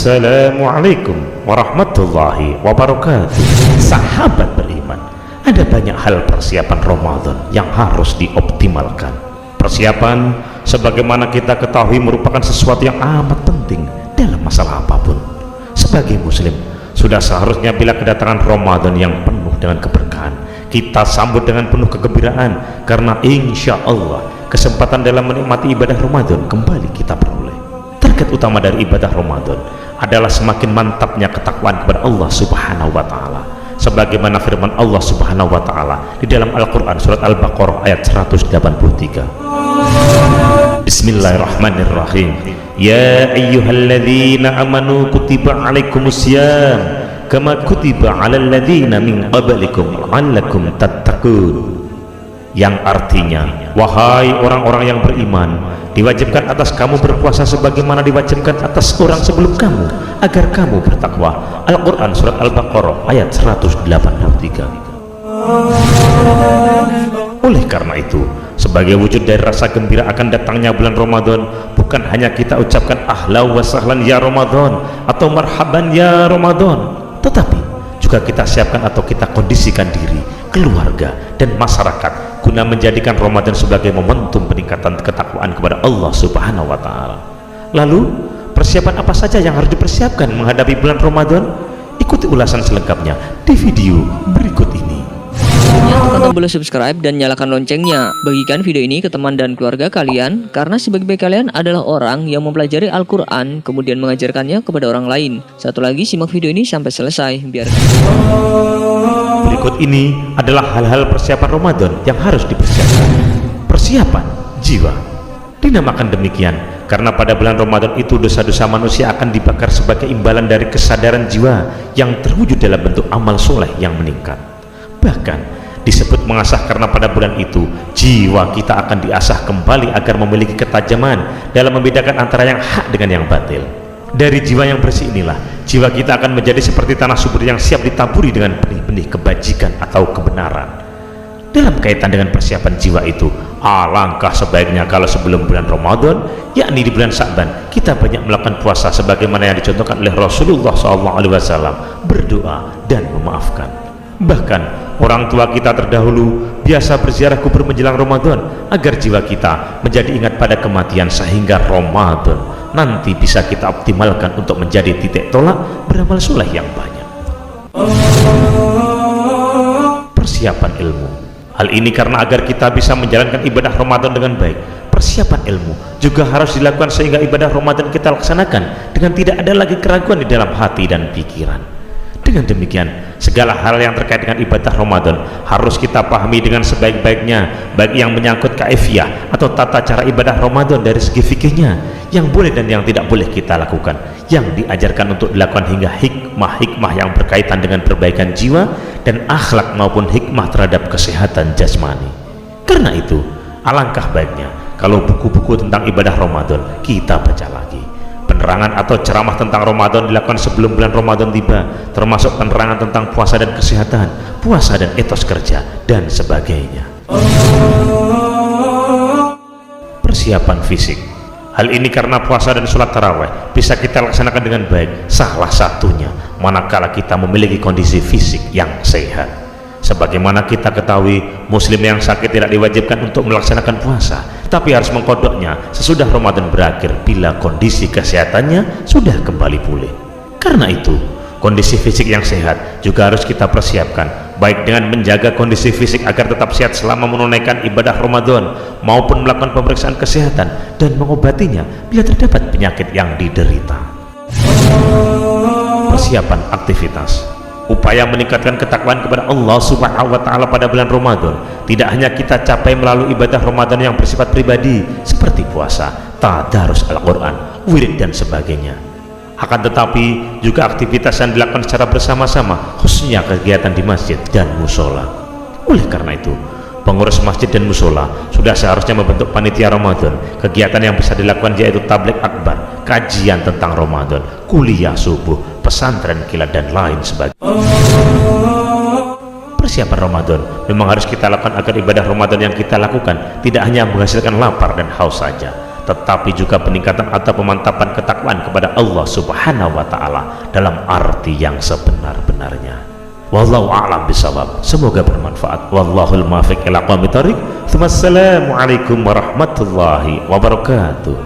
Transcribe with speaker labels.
Speaker 1: Assalamualaikum warahmatullahi wabarakatuh. Sahabat beriman, ada banyak hal persiapan Ramadan yang harus dioptimalkan. Persiapan, sebagaimana kita ketahui, merupakan sesuatu yang amat penting dalam masalah apapun. Sebagai muslim, sudah seharusnya bila kedatangan Ramadan yang penuh dengan keberkahan, kita sambut dengan penuh kegembiraan, karena insya Allah kesempatan dalam menikmati ibadah Ramadan kembali kita peroleh. Target utama dari ibadah Ramadan adalah semakin mantapnya ketakwaan kepada Allah Subhanahu wa Ta'ala, sebagaimana firman Allah Subhanahu wa Ta'ala di dalam Al-Quran surat Al-Baqarah ayat 183. Bismillahirrahmanirrahim. Ya ayyuhalladzina amanu kutiba alaikumusiyam kama kutiba alal ladzina min qablikum la'allakum tattaqun. Yang artinya, wahai orang-orang yang beriman, diwajibkan atas kamu berpuasa sebagaimana diwajibkan atas orang sebelum kamu, agar kamu bertakwa. Al-Quran surat Al-Baqarah ayat 183. Oleh karena itu, sebagai wujud dari rasa gembira akan datangnya bulan Ramadan, bukan hanya kita ucapkan ahlan wa sahlan ya Ramadan atau marhaban ya Ramadan, tetapi juga kita siapkan atau kita kondisikan diri, keluarga dan masyarakat guna menjadikan Ramadan sebagai momentum peningkatan ketakwaan kepada Allah Subhanahu wa Ta'ala. Lalu, persiapan apa saja yang harus dipersiapkan menghadapi bulan Ramadan? Ikuti ulasan selengkapnya di video berikut ini.
Speaker 2: Tekan tombol subscribe dan nyalakan loncengnya. Bagikan video ini ke teman dan keluarga kalian, karena sebaik-baik kalian adalah orang yang mempelajari Al-Quran kemudian mengajarkannya kepada orang lain. Satu lagi, simak video ini sampai selesai biar.
Speaker 1: Berikut ini adalah hal-hal persiapan Ramadan yang harus dipersiapkan. Persiapan jiwa. Dinamakan demikian karena pada bulan Ramadan itu dosa-dosa manusia akan dibakar sebagai imbalan dari kesadaran jiwa yang terwujud dalam bentuk amal soleh yang meningkat. Bahkan disebut mengasah karena pada bulan itu jiwa kita akan diasah kembali agar memiliki ketajaman dalam membedakan antara yang hak dengan yang batil. Dari jiwa yang bersih inilah jiwa kita akan menjadi seperti tanah subur yang siap ditaburi dengan benih-benih kebajikan atau kebenaran. Dalam kaitan dengan persiapan jiwa itu, alangkah sebaiknya kalau sebelum bulan Ramadan, yakni di bulan Sya'ban, kita banyak melakukan puasa sebagaimana yang dicontohkan oleh Rasulullah SAW, berdoa dan memaafkan. Bahkan orang tua kita terdahulu biasa berziarah kubur menjelang Ramadan agar jiwa kita menjadi ingat pada kematian, sehingga Ramadan nanti bisa kita optimalkan untuk menjadi titik tolak beramal soleh yang banyak. Persiapan ilmu. Hal ini karena agar kita bisa menjalankan ibadah Ramadan dengan baik, persiapan ilmu juga harus dilakukan sehingga ibadah Ramadan kita laksanakan dengan tidak ada lagi keraguan di dalam hati dan pikiran. Dengan demikian, segala hal yang terkait dengan ibadah Ramadan harus kita pahami dengan sebaik-baiknya, baik yang menyangkut kaifiyah atau tata cara ibadah Ramadan dari segi fikihnya, yang boleh dan yang tidak boleh kita lakukan, yang diajarkan untuk dilakukan, hingga hikmah-hikmah yang berkaitan dengan perbaikan jiwa dan akhlak maupun hikmah terhadap kesehatan jasmani. Karena itu, alangkah baiknya kalau buku-buku tentang ibadah Ramadan kita baca lagi. Penerangan atau ceramah tentang Ramadan dilakukan sebelum bulan Ramadan tiba, termasuk penerangan tentang puasa dan kesehatan, puasa dan etos kerja, dan sebagainya. Persiapan fisik. Hal ini karena puasa dan sholat tarawih bisa kita laksanakan dengan baik, salah satunya manakala kita memiliki kondisi fisik yang sehat. Sebagaimana kita ketahui, muslim yang sakit tidak diwajibkan untuk melaksanakan puasa, tapi harus mengkodoknya sesudah Ramadan berakhir bila kondisi kesehatannya sudah kembali pulih. Karena itu, kondisi fisik yang sehat juga harus kita persiapkan, baik dengan menjaga kondisi fisik agar tetap sehat selama menunaikan ibadah Ramadan, maupun melakukan pemeriksaan kesehatan dan mengobatinya bila terdapat penyakit yang diderita. Persiapan aktivitas. Upaya meningkatkan ketakwaan kepada Allah Subhanahu wa Ta'ala pada bulan Ramadan tidak hanya kita capai melalui ibadah Ramadan yang bersifat pribadi seperti puasa, tadarus Al-Quran, wirid dan sebagainya, akan tetapi juga aktivitas yang dilakukan secara bersama-sama, khususnya kegiatan di masjid dan musola. Oleh karena itu, pengurus masjid dan musola sudah seharusnya membentuk panitia Ramadan. Kegiatan yang bisa dilakukan yaitu tabligh akbar, kajian tentang Ramadan, kuliah subuh, pesantren kilat dan lain sebagainya. Persiapan Ramadan memang harus kita lakukan agar ibadah Ramadan yang kita lakukan tidak hanya menghasilkan lapar dan haus saja, tetapi juga peningkatan atau pemantapan ketakwaan kepada Allah Subhanahu wa Ta'ala dalam arti yang sebenar-benarnya. Wallahu a'lam bishawab. Semoga bermanfaat. Wallahul muwaffiq ila aqwamit thoriq. Wassalamualaikum warahmatullahi wabarakatuh.